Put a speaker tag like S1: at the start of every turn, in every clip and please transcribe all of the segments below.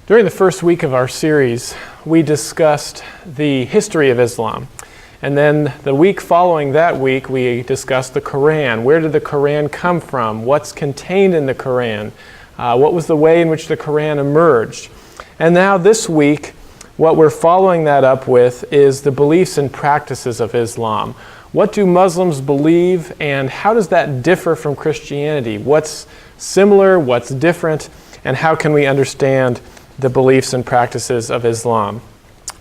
S1: During the first week of our series, we discussed the history of Islam. And then the week following that week, we discussed the Quran. Where did the Quran come from? What's contained in the Quran? What was the way in which the Quran emerged? And now this week, what we're following that up with is the beliefs and practices of Islam. What do Muslims believe, and how does that differ from Christianity? What's similar, what's different, and how can we understand the beliefs and practices of Islam?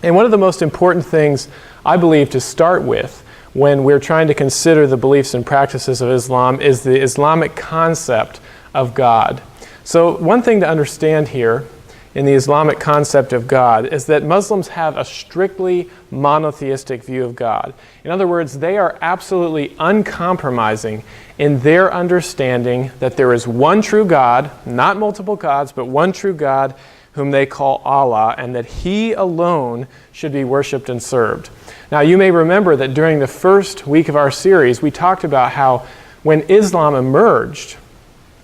S1: And one of the most important things I believe to start with when we're trying to consider the beliefs and practices of Islam is the Islamic concept of God. So one thing to understand here in the Islamic concept of God is that Muslims have a strictly monotheistic view of God. In other words, they are absolutely uncompromising in their understanding that there is one true God, not multiple gods, but one true God whom they call Allah, and that He alone should be worshipped and served. Now, you may remember that during the first week of our series, we talked about how when Islam emerged,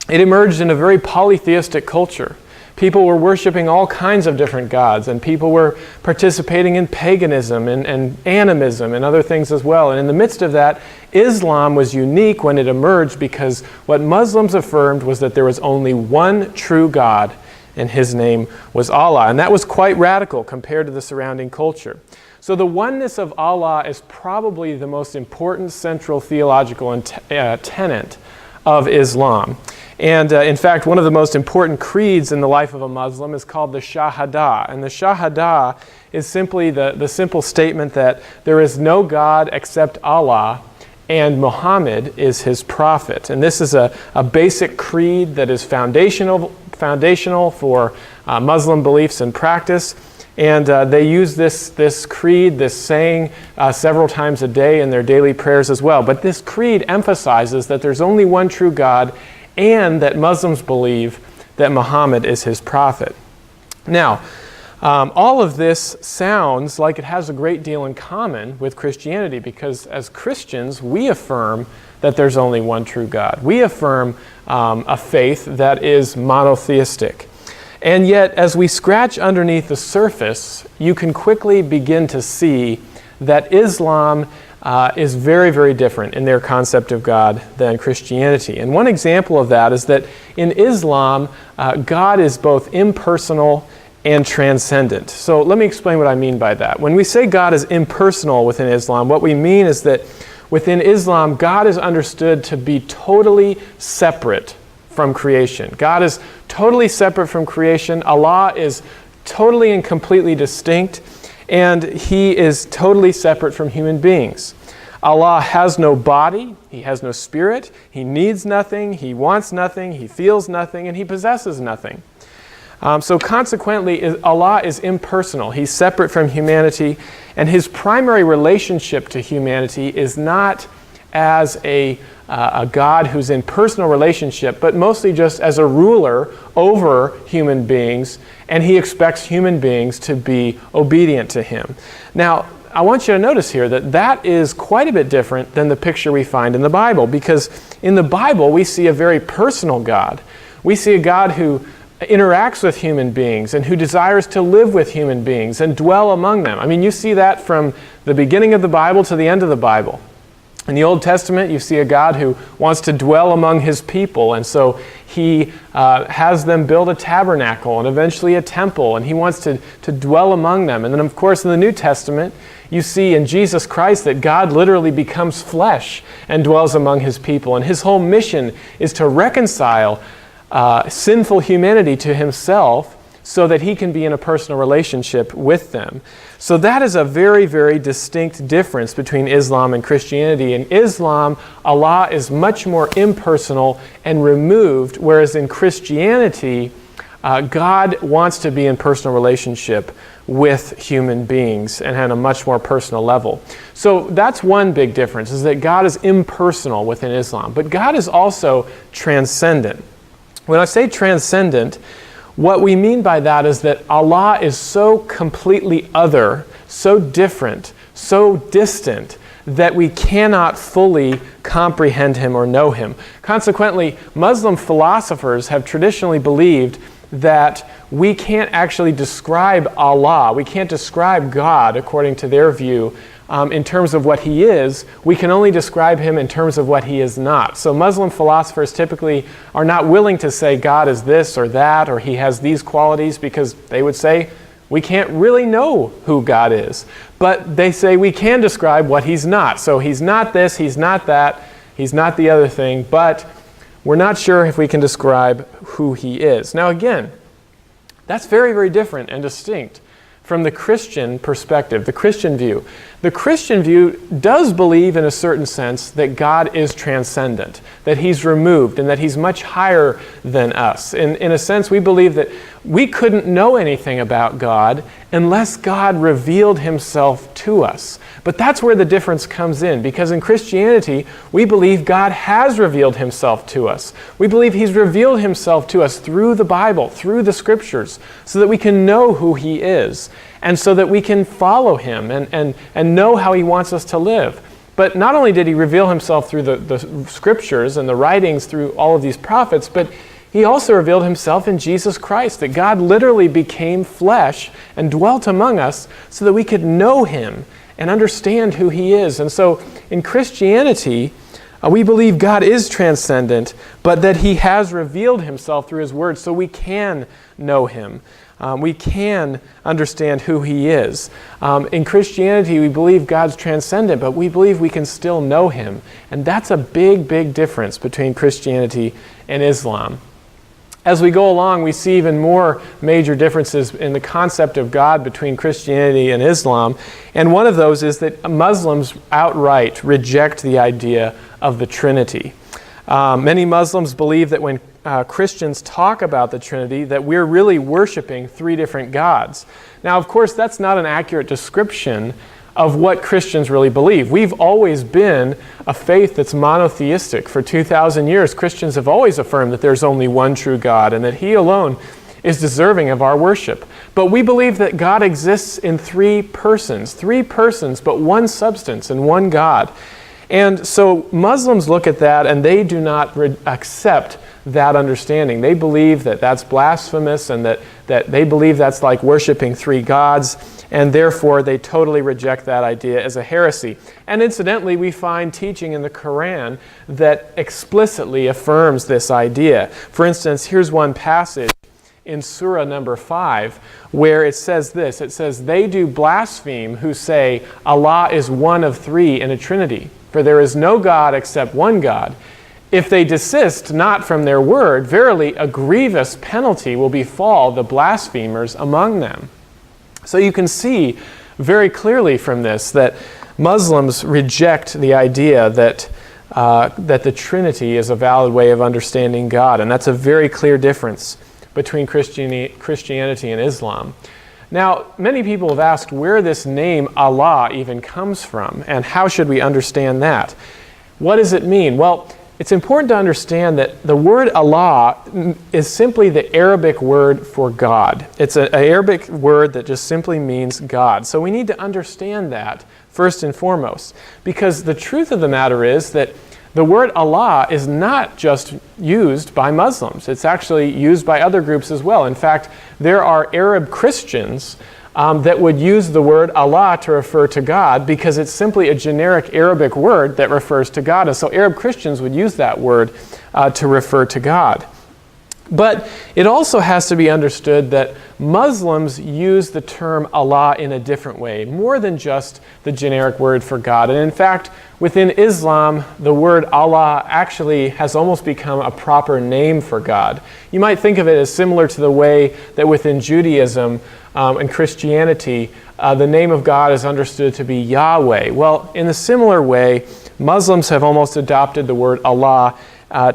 S1: it emerged in a very polytheistic culture. People were worshiping all kinds of different gods, and people were participating in paganism and animism and other things as well. And in the midst of that, Islam was unique when it emerged because what Muslims affirmed was that there was only one true God, and His name was Allah. And that was quite radical compared to the surrounding culture. So the oneness of Allah is probably the most important central theological tenet of Islam. And in fact, one of the most important creeds in the life of a Muslim is called the Shahada. And the Shahada is simply the simple statement that there is no God except Allah, and Muhammad is His prophet. And this is a basic creed that is foundational for Muslim beliefs and practice. And they use this creed, this saying, several times a day in their daily prayers as well. But this creed emphasizes that there's only one true God and that Muslims believe that Muhammad is His prophet. Now, all of this sounds like it has a great deal in common with Christianity because as Christians, we affirm that there's only one true God. We affirm a faith that is monotheistic. And yet, as we scratch underneath the surface, you can quickly begin to see that Islam is very, very different in their concept of God than Christianity. And one example of that is that in Islam, God is both impersonal and transcendent. So let me explain what I mean by that. When we say God is impersonal within Islam, what we mean is that within Islam, God is understood to be totally separate from creation. God is totally separate from creation. Allah is totally and completely distinct, and He is totally separate from human beings. Allah has no body, He has no spirit, He needs nothing, He wants nothing, He feels nothing, and He possesses nothing. So consequently, Allah is impersonal. He's separate from humanity, and His primary relationship to humanity is not as a God who's in personal relationship, but mostly just as a ruler over human beings, and He expects human beings to be obedient to Him. Now, I want you to notice here that that is quite a bit different than the picture we find in the Bible, because in the Bible we see a very personal God. We see a God who interacts with human beings and who desires to live with human beings and dwell among them. I mean, you see that from the beginning of the Bible to the end of the Bible. In the Old Testament, you see a God who wants to dwell among His people, and so He has them build a tabernacle and eventually a temple, and He wants to dwell among them. And then, of course, in the New Testament, you see in Jesus Christ that God literally becomes flesh and dwells among His people, and His whole mission is to reconcile sinful humanity to Himself so that He can be in a personal relationship with them. So that is a very, very distinct difference between Islam and Christianity. In Islam, Allah is much more impersonal and removed, whereas in Christianity, God wants to be in personal relationship with human beings and at a much more personal level. So that's one big difference, is that God is impersonal within Islam, but God is also transcendent. When I say transcendent, what we mean by that is that Allah is so completely other, so different, so distant, that we cannot fully comprehend Him or know Him. Consequently, Muslim philosophers have traditionally believed that we can't actually describe Allah. We can't describe God, according to their view, in terms of what he is. We can only describe him in terms of what he is not. So Muslim philosophers typically are not willing to say God is this or that, or he has these qualities, because they would say we can't really know who God is. But they say we can describe what he's not. So he's not this, he's not that, he's not the other thing, but we're not sure if we can describe who he is. Now again, that's very, very different and distinct from the Christian perspective, the Christian view. The Christian view does believe, in a certain sense, that God is transcendent, that he's removed, and that he's much higher than us. In a sense, we believe that we couldn't know anything about God unless God revealed himself to us. But that's where the difference comes in, because in Christianity, we believe God has revealed himself to us. We believe he's revealed himself to us through the Bible, through the Scriptures, so that we can know who he is, and so that we can follow him and know how he wants us to live. But not only did he reveal himself through the Scriptures and the writings through all of these prophets, but he also revealed himself in Jesus Christ, that God literally became flesh and dwelt among us so that we could know him and understand who he is. And so in Christianity, we believe God is transcendent, but that he has revealed himself through his word so we can know him. We can understand who he is. In Christianity, we believe God's transcendent, but we believe we can still know him. And that's a big, big difference between Christianity and Islam. As we go along, we see even more major differences in the concept of God between Christianity and Islam. And one of those is that Muslims outright reject the idea of the Trinity. Many Muslims believe that when Christians talk about the Trinity, that we're really worshiping three different gods. Now, of course, that's not an accurate description of what Christians really believe. We've always been a faith that's monotheistic. For 2,000 years, Christians have always affirmed that there's only one true God and that he alone is deserving of our worship. But we believe that God exists in three persons, but one substance and one God. And so Muslims look at that and they do not accept that understanding. They believe that that's blasphemous and that they believe that's like worshiping three gods, and therefore they totally reject that idea as a heresy. And incidentally, we find teaching in the Quran that explicitly affirms this idea. For instance, here's one passage in Surah number 5 where it says this. It says, "They do blaspheme who say Allah is one of three in a trinity, for there is no God except one God. If they desist not from their word, verily a grievous penalty will befall the blasphemers among them." So you can see very clearly from this that Muslims reject the idea that the Trinity is a valid way of understanding God, and that's a very clear difference between Christianity and Islam. Now, many people have asked where this name Allah even comes from, and how should we understand that? What does it mean? Well, it's important to understand that the word Allah is simply the Arabic word for God. It's an Arabic word that just simply means God. So we need to understand that first and foremost, because the truth of the matter is that the word Allah is not just used by Muslims. It's actually used by other groups as well. In fact, there are Arab Christians that would use the word Allah to refer to God because it's simply a generic Arabic word that refers to God. And so Arab Christians would use that word to refer to God. But it also has to be understood that Muslims use the term Allah in a different way, more than just the generic word for God. And in fact, within Islam, the word Allah actually has almost become a proper name for God. You might think of it as similar to the way that within Judaism and Christianity, the name of God is understood to be Yahweh. Well, in a similar way, Muslims have almost adopted the word Allah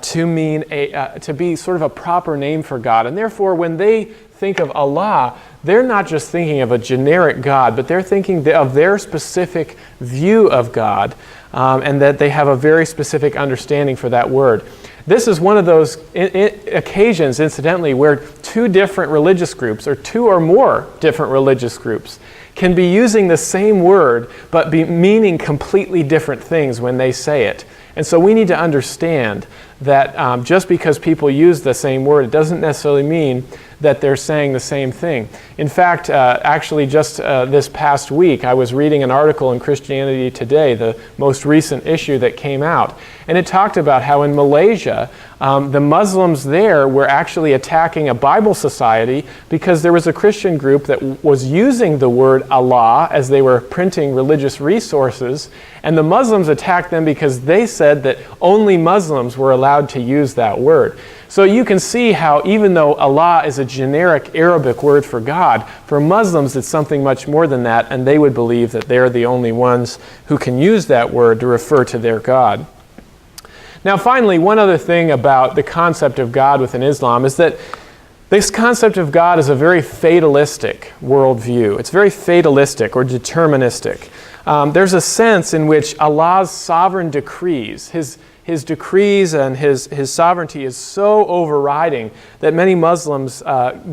S1: to be sort of a proper name for God. And therefore, when they think of Allah, they're not just thinking of a generic God, but they're thinking of their specific view of God, and that they have a very specific understanding for that word. This is one of those occasions, incidentally, where two different religious groups, or two or more different religious groups, can be using the same word, but be meaning completely different things when they say it. And so we need to understand that just because people use the same word, it doesn't necessarily mean that they're saying the same thing. In fact, actually just this past week, I was reading an article in Christianity Today, the most recent issue that came out, and it talked about how in Malaysia, the Muslims there were actually attacking a Bible society because there was a Christian group that was using the word Allah as they were printing religious resources, and the Muslims attacked them because they said that only Muslims were allowed to use that word. So you can see how even though Allah is a generic Arabic word for God, for Muslims it's something much more than that, and they would believe that they're the only ones who can use that word to refer to their God. Now finally, one other thing about the concept of God within Islam is that this concept of God is a very fatalistic worldview. It's very fatalistic or deterministic. There's a sense in which Allah's sovereign decrees, His decrees and His sovereignty is so overriding that many Muslims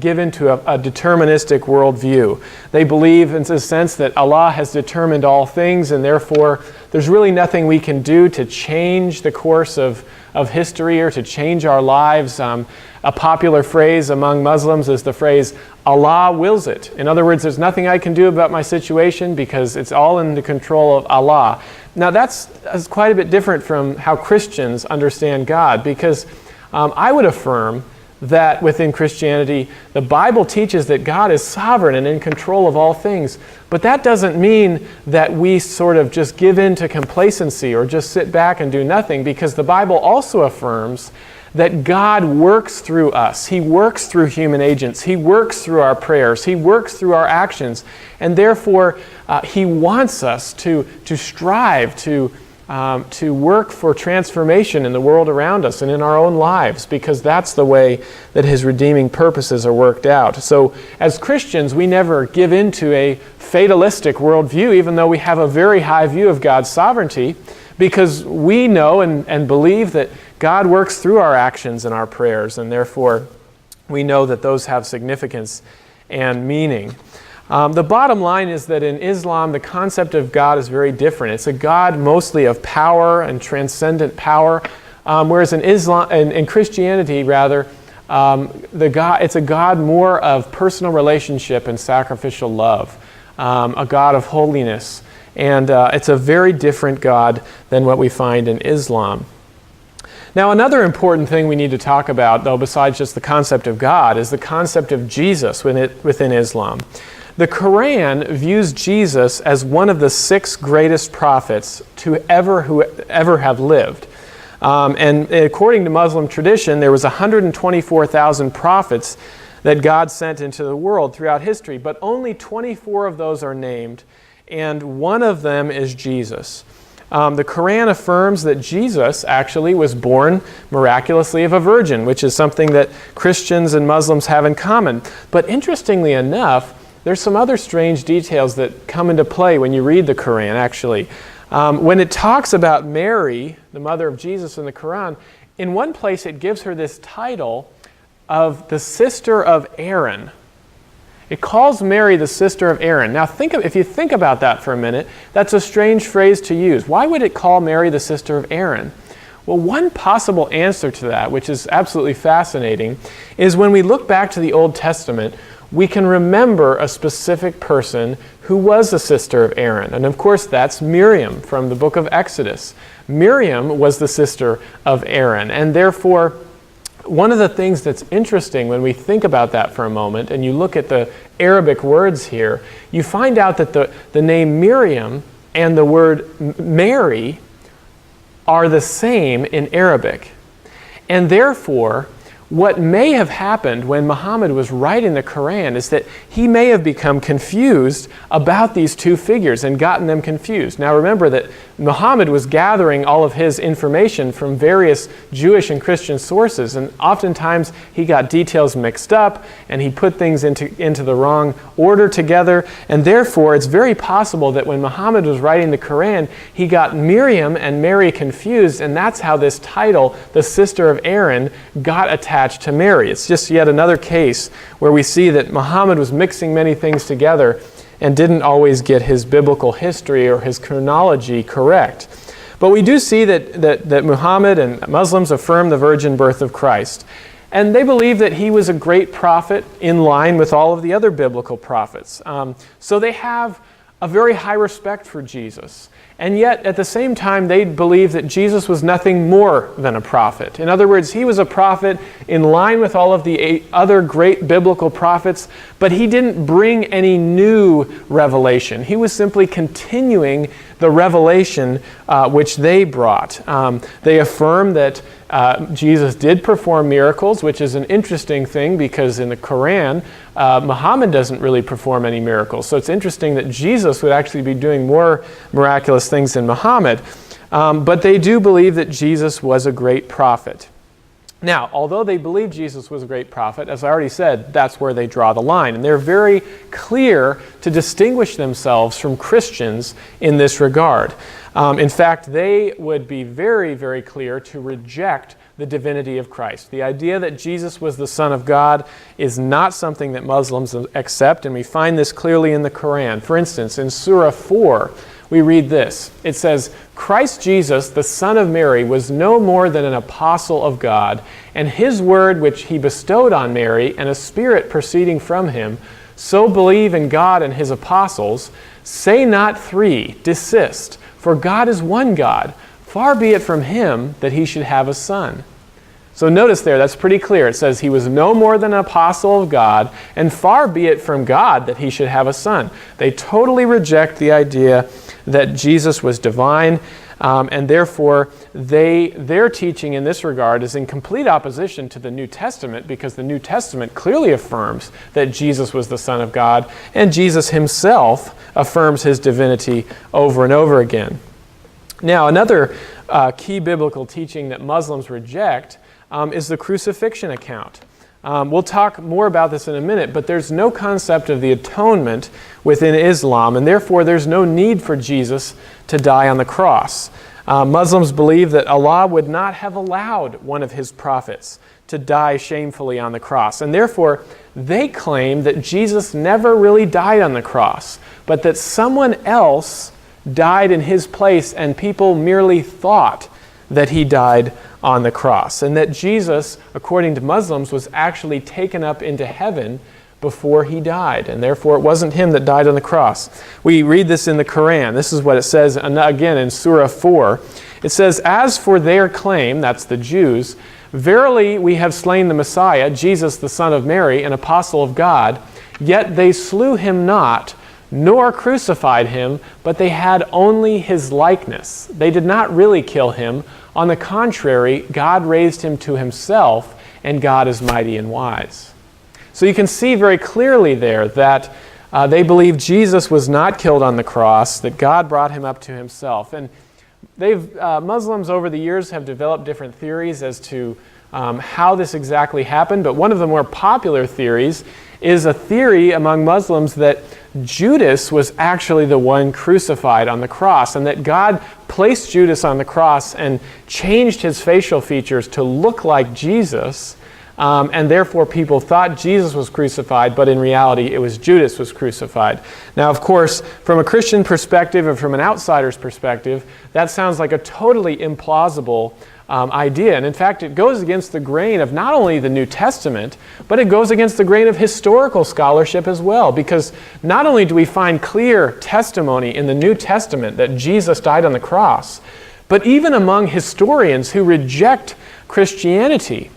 S1: give into a deterministic worldview. They believe in a sense that Allah has determined all things, and therefore there's really nothing we can do to change the course of history or to change our lives. A popular phrase among Muslims is the phrase, Allah wills it. In other words, there's nothing I can do about my situation because it's all in the control of Allah. Now that's quite a bit different from how Christians understand God, because I would affirm that within Christianity, the Bible teaches that God is sovereign and in control of all things. But that doesn't mean that we sort of just give in to complacency or just sit back and do nothing, because the Bible also affirms that God works through us. He works through human agents. He works through our prayers. He works through our actions. And therefore, He wants us to strive to work for transformation in the world around us and in our own lives, because that's the way that His redeeming purposes are worked out. So as Christians, we never give in to a fatalistic worldview, even though we have a very high view of God's sovereignty, because we know and believe that God works through our actions and our prayers, and therefore we know that those have significance and meaning. The bottom line is that in Islam, the concept of God is very different. It's a God mostly of power and transcendent power, whereas in Christianity, rather, it's a God more of personal relationship and sacrificial love, a God of holiness, and it's a very different God than what we find in Islam. Now, another important thing we need to talk about, though, besides just the concept of God, is the concept of Jesus within Islam. The Quran views Jesus as one of the 6 greatest prophets who ever have lived. And according to Muslim tradition, there was 124,000 prophets that God sent into the world throughout history, but only 24 of those are named, and one of them is Jesus. The Quran affirms that Jesus actually was born miraculously of a virgin, which is something that Christians and Muslims have in common. But interestingly enough, there's some other strange details that come into play when you read the Quran, actually. When it talks about Mary, the mother of Jesus in the Quran, in one place it gives her this title of the sister of Aaron. It calls Mary the sister of Aaron. Now, if you think about that for a minute, that's a strange phrase to use. Why would it call Mary the sister of Aaron? Well, one possible answer to that, which is absolutely fascinating, is when we look back to the Old Testament, we can remember a specific person who was the sister of Aaron. And of course, that's Miriam from the book of Exodus. Miriam was the sister of Aaron, and therefore, one of the things that's interesting when we think about that for a moment, and you look at the Arabic words here, you find out that the name Miriam and the word Mary are the same in Arabic. And therefore, what may have happened when Muhammad was writing the Quran is that he may have become confused about these two figures and gotten them confused. Now remember that Muhammad was gathering all of his information from various Jewish and Christian sources, and oftentimes he got details mixed up and he put things into the wrong order together, and therefore it's very possible that when Muhammad was writing the Quran, he got Miriam and Mary confused, and that's how this title, the sister of Aaron, got attached to Mary. It's just yet another case where we see that Muhammad was mixing many things together and didn't always get his biblical history or his chronology correct. But we do see that Muhammad and Muslims affirm the virgin birth of Christ. And they believe that he was a great prophet in line with all of the other biblical prophets. So they have a very high respect for Jesus. And yet, at the same time, they believe that Jesus was nothing more than a prophet. In other words, he was a prophet in line with all of the other great biblical prophets, but he didn't bring any new revelation. He was simply continuing the revelation which they brought. They affirm that Jesus did perform miracles, which is an interesting thing because in the Quran, Muhammad doesn't really perform any miracles. So it's interesting that Jesus would actually be doing more miraculous things than Muhammad. But they do believe that Jesus was a great prophet. Now, although they believe Jesus was a great prophet, as I already said, that's where they draw the line. And they're very clear to distinguish themselves from Christians in this regard. In fact, they would be very, very clear to reject the divinity of Christ. The idea that Jesus was the Son of God is not something that Muslims accept, and we find this clearly in the Quran. For instance, in Surah 4, we read this. It says, "Christ Jesus, the Son of Mary, was no more than an apostle of God, and his word which he bestowed on Mary, and a spirit proceeding from him, so believe in God and his apostles. Say not three, desist, for God is one God. Far be it from him that he should have a son." So notice there, that's pretty clear. It says he was no more than an apostle of God, and far be it from God that he should have a son. They totally reject the idea that Jesus was divine, and therefore their teaching in this regard is in complete opposition to the New Testament, because the New Testament clearly affirms that Jesus was the Son of God, and Jesus himself affirms his divinity over and over again. Now, another key biblical teaching that Muslims reject is the crucifixion account. We'll talk more about this in a minute, but there's no concept of the atonement within Islam, and therefore there's no need for Jesus to die on the cross. Muslims believe that Allah would not have allowed one of his prophets to die shamefully on the cross, and therefore they claim that Jesus never really died on the cross, but that someone else died in his place, and people merely thought that he died on the cross, and that Jesus, according to Muslims, was actually taken up into heaven before he died, and therefore it wasn't him that died on the cross. We read this in the Quran. This is what it says, again in Surah 4. It says, "As for their claim," that's the Jews, "verily we have slain the Messiah, Jesus the Son of Mary, an apostle of God, yet they slew him not, nor crucified him, but they had only his likeness. They did not really kill him. On the contrary, God raised him to himself, and God is mighty and wise." So you can see very clearly there that they believe Jesus was not killed on the cross, that God brought him up to himself. And Muslims over the years have developed different theories as to how this exactly happened, but one of the more popular theories is a theory among Muslims that Judas was actually the one crucified on the cross, and that God placed Judas on the cross and changed his facial features to look like Jesus, and therefore people thought Jesus was crucified, but in reality it was Judas was crucified. Now, of course, from a Christian perspective or from an outsider's perspective, that sounds like a totally implausible idea. And in fact, it goes against the grain of not only the New Testament, but it goes against the grain of historical scholarship as well. Because not only do we find clear testimony in the New Testament that Jesus died on the cross, but even among historians who reject Christianity,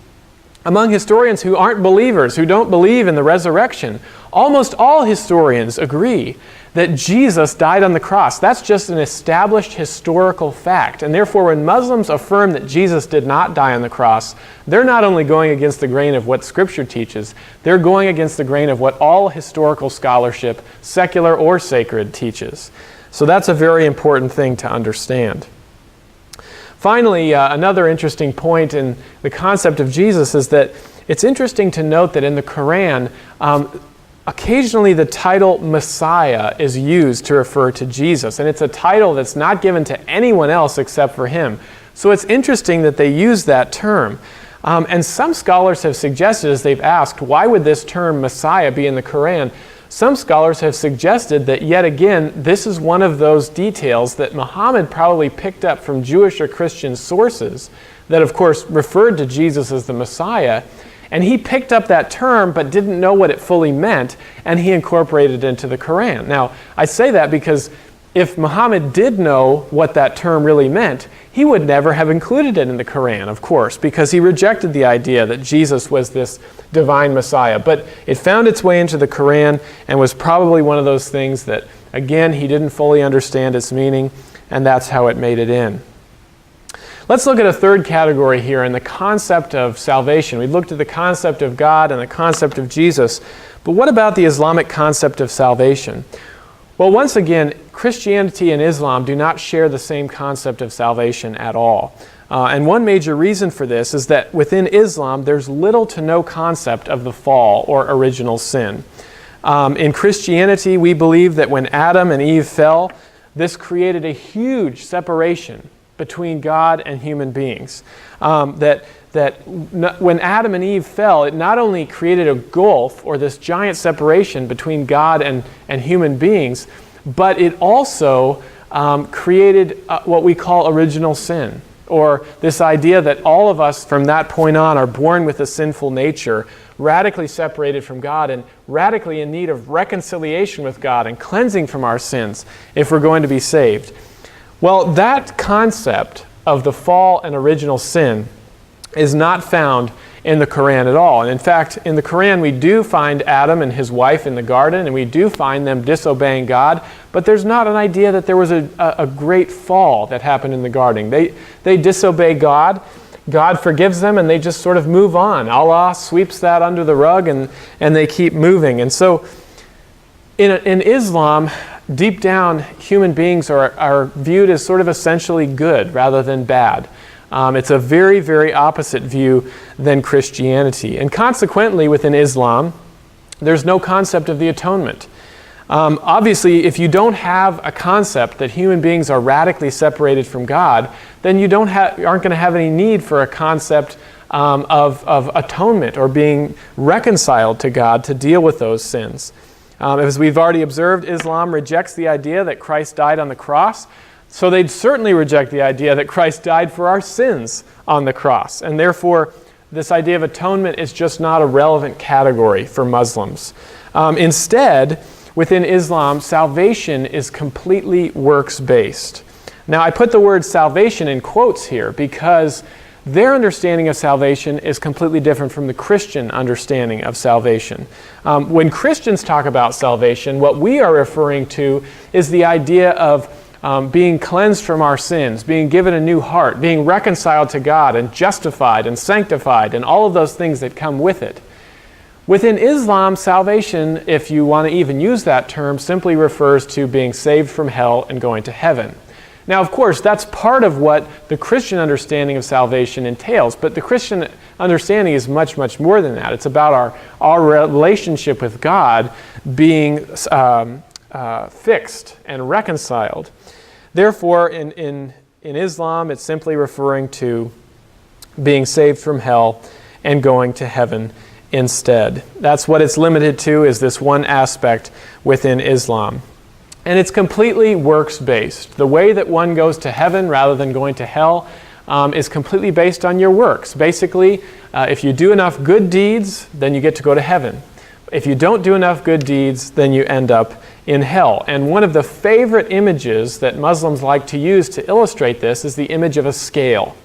S1: among historians who aren't believers, who don't believe in the resurrection, almost all historians agree that Jesus died on the cross. That's just an established historical fact. And therefore, when Muslims affirm that Jesus did not die on the cross, they're not only going against the grain of what Scripture teaches, they're going against the grain of what all historical scholarship, secular or sacred, teaches. So that's a very important thing to understand. Finally, another interesting point in the concept of Jesus is that it's interesting to note that in the Quran, occasionally the title Messiah is used to refer to Jesus, and it's a title that's not given to anyone else except for him. So it's interesting that they use that term. And some scholars have suggested, as they've asked, why would this term Messiah be in the Quran? some scholars have suggested that yet again, this is one of those details that Muhammad probably picked up from Jewish or Christian sources that of course referred to Jesus as the Messiah, and he picked up that term but didn't know what it fully meant, and he incorporated it into the Quran. Now, I say that because if Muhammad did know what that term really meant, he would never have included it in the Quran, of course, because he rejected the idea that Jesus was this divine Messiah. But it found its way into the Quran and was probably one of those things that, again, he didn't fully understand its meaning, and that's how it made it in. Let's look at a third category here in the concept of salvation. We looked at the concept of God and the concept of Jesus, but what about the Islamic concept of salvation? Well, once again, Christianity and Islam do not share the same concept of salvation at all. And one major reason for this is that within Islam, there's little to no concept of the fall or original sin. In Christianity, we believe that when Adam and Eve fell, this created a huge separation between God and human beings. When Adam and Eve fell, it not only created a gulf or this giant separation between God and human beings, but it also created what we call original sin, or this idea that all of us from that point on are born with a sinful nature, radically separated from God and radically in need of reconciliation with God and cleansing from our sins if we're going to be saved. Well, that concept of the fall and original sin is not found in the Quran at all. And in fact, in the Quran we do find Adam and his wife in the garden, and we do find them disobeying God, but there's not an idea that there was a great fall that happened in the garden. They disobey God, God forgives them, and they just sort of move on. Allah sweeps that under the rug, and they keep moving. And so in Islam, deep down, human beings are viewed as sort of essentially good rather than bad. It's a very, very opposite view than Christianity. And consequently, within Islam, there's no concept of the atonement. Obviously, if you don't have a concept that human beings are radically separated from God, then you aren't going to have any need for a concept of atonement or being reconciled to God to deal with those sins. As we've already observed, Islam rejects the idea that Christ died on the cross. So they'd certainly reject the idea that Christ died for our sins on the cross. And therefore, this idea of atonement is just not a relevant category for Muslims. Instead, within Islam, salvation is completely works-based. Now, I put the word salvation in quotes here because their understanding of salvation is completely different from the Christian understanding of salvation. When Christians talk about salvation, what we are referring to is the idea of being cleansed from our sins, being given a new heart, being reconciled to God and justified and sanctified and all of those things that come with it. Within Islam, salvation, if you want to even use that term, simply refers to being saved from hell and going to heaven. Now, of course, that's part of what the Christian understanding of salvation entails, but the Christian understanding is much, much more than that. It's about our relationship with God being fixed and reconciled. Therefore, in Islam, it's simply referring to being saved from hell and going to heaven instead. That's what it's limited to, is this one aspect within Islam. And it's completely works-based. The way that one goes to heaven rather than going to hell is completely based on your works. Basically, if you do enough good deeds, then you get to go to heaven. If you don't do enough good deeds, then you end up in hell. And one of the favorite images that Muslims like to use to illustrate this is the image of a scale.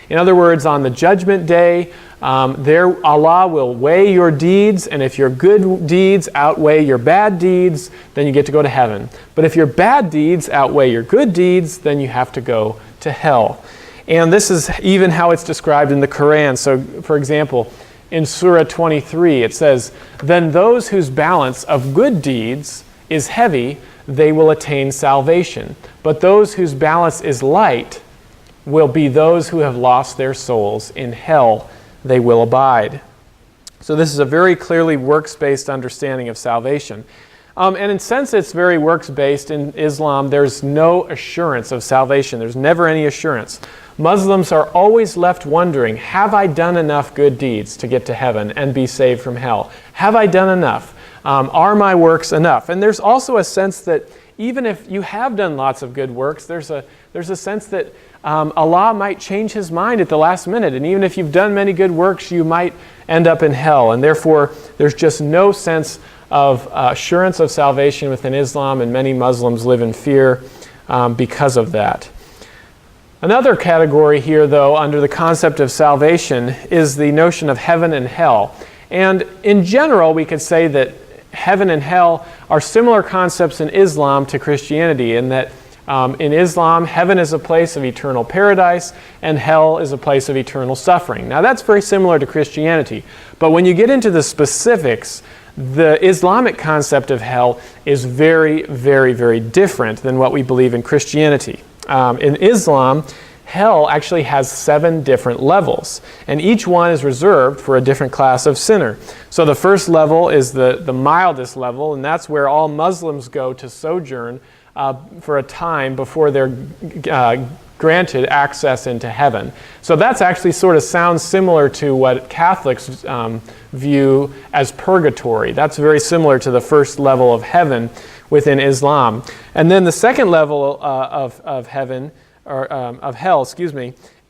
S1: In other words, on the judgment day, Allah will weigh your deeds, and if your good deeds outweigh your bad deeds, then you get to go to heaven. But if your bad deeds outweigh your good deeds, then you have to go to hell. And this is even how it's described in the Quran. So, for example, in Surah 23, it says, "Then those whose balance of good deeds is heavy, they will attain salvation. But those whose balance is light will be those who have lost their souls. In hell they will abide." So this is a very clearly works-based understanding of salvation. And in sense it's very works-based. In Islam, there's no assurance of salvation. There's never any assurance. Muslims are always left wondering, have I done enough good deeds to get to heaven and be saved from hell? Have I done enough? Are my works enough? And there's also a sense that even if you have done lots of good works, there's a sense that Allah might change his mind at the last minute. And even if you've done many good works, you might end up in hell. And therefore, there's just no sense of assurance of salvation within Islam, and many Muslims live in fear because of that. Another category here, though, under the concept of salvation is the notion of heaven and hell. And in general, we could say that heaven and hell are similar concepts in Islam to Christianity, in that in Islam, heaven is a place of eternal paradise and hell is a place of eternal suffering. Now that's very similar to Christianity. But when you get into the specifics, the Islamic concept of hell is very, very, very different than what we believe in Christianity. In Islam, hell actually has 7 different levels, and each one is reserved for a different class of sinner. So the first level is the mildest level, and that's where all Muslims go to sojourn for a time before they're granted access into heaven. So that's actually sort of sounds similar to what Catholics view as purgatory. That's very similar to the first level of heaven within Islam. And then the second level of heaven, or of hell,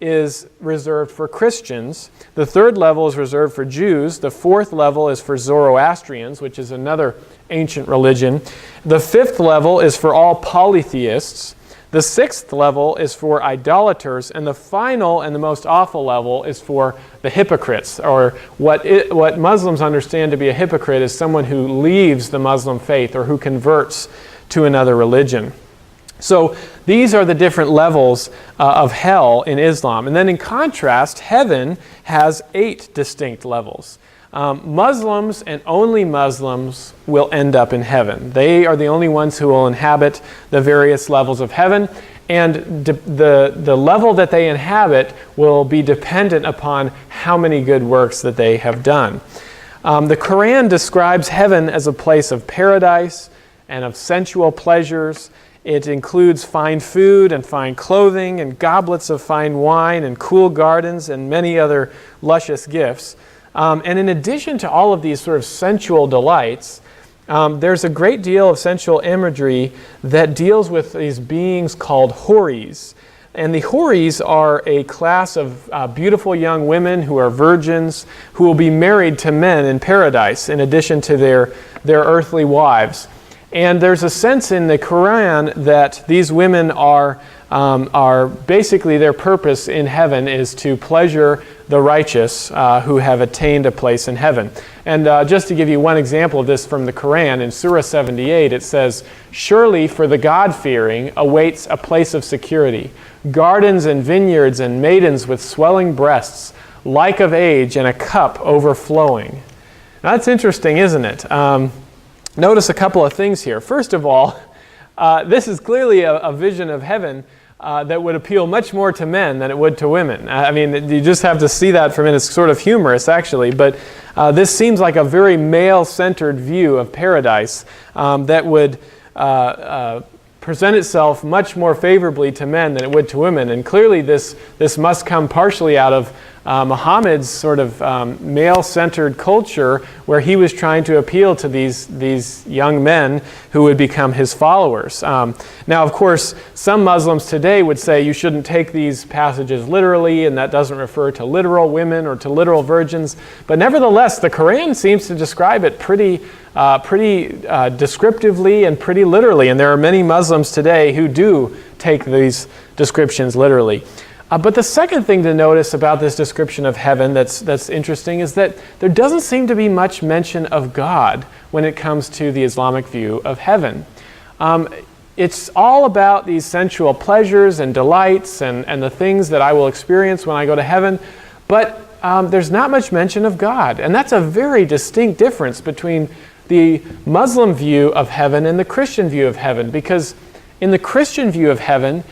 S1: is reserved for Christians. The third level is reserved for Jews. The fourth level is for Zoroastrians, which is another ancient religion. The fifth level is for all polytheists. The sixth level is for idolaters, and the final and the most awful level is for the hypocrites, or what Muslims understand to be a hypocrite is someone who leaves the Muslim faith or who converts to another religion. So these are the different levels of hell in Islam. And then in contrast, heaven has 8 distinct levels. Muslims and only Muslims will end up in heaven. They are the only ones who will inhabit the various levels of heaven, and the level that they inhabit will be dependent upon how many good works that they have done. The Quran describes heaven as a place of paradise and of sensual pleasures. It includes fine food and fine clothing and goblets of fine wine and cool gardens and many other luscious gifts. And in addition to all of these sort of sensual delights, there's a great deal of sensual imagery that deals with these beings called houris. And the houris are a class of beautiful young women who are virgins who will be married to men in paradise in addition to their earthly wives. And there's a sense in the Quran that these women are basically their purpose in heaven is to pleasure the righteous who have attained a place in heaven. And just to give you one example of this from the Quran, in Surah 78 it says, "Surely for the God-fearing awaits a place of security, gardens and vineyards and maidens with swelling breasts, like of age, and a cup overflowing." Now, that's interesting, isn't it? Notice a couple of things here. First of all, this is clearly a vision of heaven that would appeal much more to men than it would to women. I mean, you just have to see that for a minute. It's sort of humorous, actually, but this seems like a very male-centered view of paradise that would present itself much more favorably to men than it would to women. And clearly this must come partially out of Muhammad's sort of male-centered culture, where he was trying to appeal to these young men who would become his followers. Now, of course, some Muslims today would say you shouldn't take these passages literally, and that doesn't refer to literal women or to literal virgins. But nevertheless, the Quran seems to describe it pretty descriptively and pretty literally. And there are many Muslims today who do take these descriptions literally. But the second thing to notice about this description of heaven that's interesting is that there doesn't seem to be much mention of God when it comes to the Islamic view of heaven. It's all about these sensual pleasures and delights and the things that I will experience when I go to heaven, but there's not much mention of God. And that's a very distinct difference between the Muslim view of heaven and the Christian view of heaven, because in the Christian view of heaven,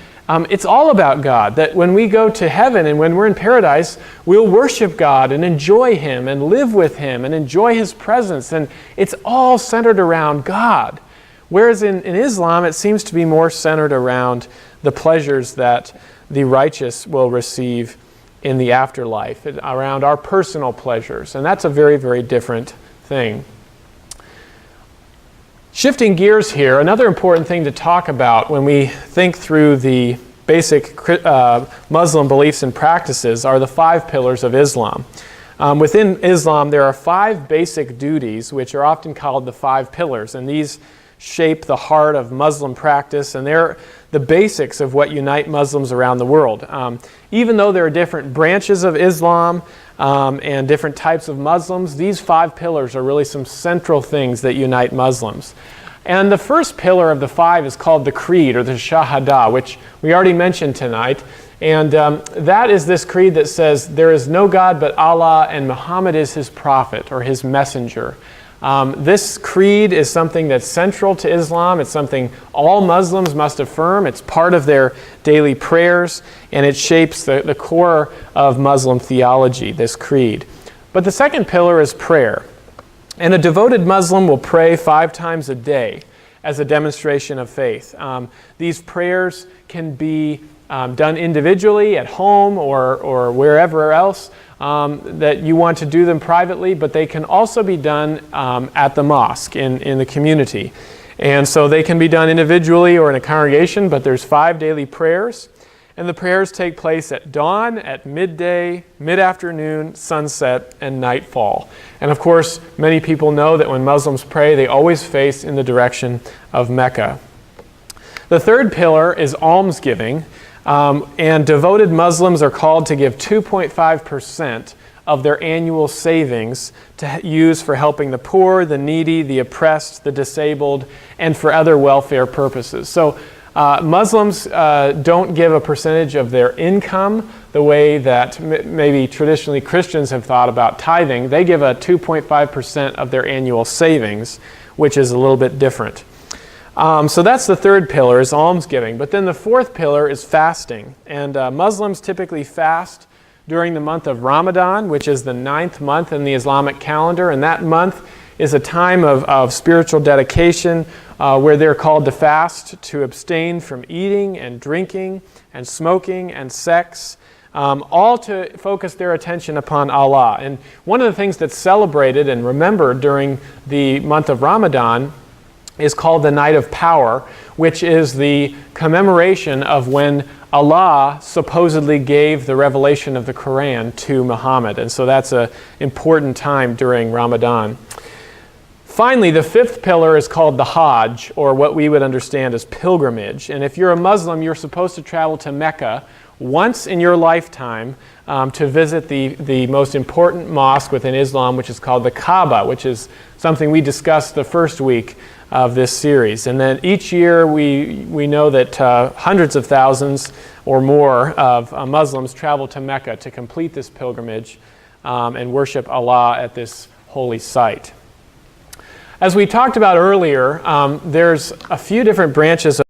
S1: it's all about God, that when we go to heaven and when we're in paradise, we'll worship God and enjoy Him and live with Him and enjoy His presence. And it's all centered around God. Whereas in Islam, it seems to be more centered around the pleasures that the righteous will receive in the afterlife, around our personal pleasures. And that's a very, very different thing. Shifting gears here, another important thing to talk about when we think through the basic Muslim beliefs and practices are the 5 pillars of Islam. Within Islam, there are 5 basic duties, which are often called the 5 pillars, and these shape the heart of Muslim practice, and they're the basics of what unite Muslims around the world. Even though there are different branches of Islam and different types of Muslims, these 5 pillars are really some central things that unite Muslims. And the first pillar of the 5 is called the creed, or the Shahada, which we already mentioned tonight. And that is this creed that says, there is no God but Allah, and Muhammad is his prophet, or his messenger. This creed is something that's central to Islam. It's something all Muslims must affirm. It's part of their daily prayers, and it shapes the core of Muslim theology, this creed. But the second pillar is prayer. And a devoted Muslim will pray 5 times a day as a demonstration of faith. These prayers can be done individually at home or wherever else that you want to do them privately, but they can also be done at the mosque in the community. And so they can be done individually or in a congregation, but there's 5 daily prayers. And the prayers take place at dawn, at midday, mid-afternoon, sunset, and nightfall. And of course, many people know that when Muslims pray, they always face in the direction of Mecca. The third pillar is almsgiving. And devoted Muslims are called to give 2.5% of their annual savings to use for helping the poor, the needy, the oppressed, the disabled, and for other welfare purposes. So Muslims don't give a percentage of their income the way that maybe traditionally Christians have thought about tithing. They give a 2.5% of their annual savings, which is a little bit different. So that's the third pillar, is almsgiving. But then the fourth pillar is fasting. And Muslims typically fast during the month of Ramadan, which is the 9th month in the Islamic calendar. And that month is a time of spiritual dedication where they're called to fast, to abstain from eating and drinking and smoking and sex, all to focus their attention upon Allah. And one of the things that's celebrated and remembered during the month of Ramadan is called the Night of Power, which is the commemoration of when Allah supposedly gave the revelation of the Quran to Muhammad. And so that's an important time during Ramadan. Finally, the fifth pillar is called the Hajj, or what we would understand as pilgrimage. And if you're a Muslim, you're supposed to travel to Mecca once in your lifetime to visit the most important mosque within Islam, which is called the Kaaba, which is something we discussed the first week of this series. And then each year we know that hundreds of thousands or more of Muslims travel to Mecca to complete this pilgrimage and worship Allah at this holy site. As we talked about earlier, there's a few different branches of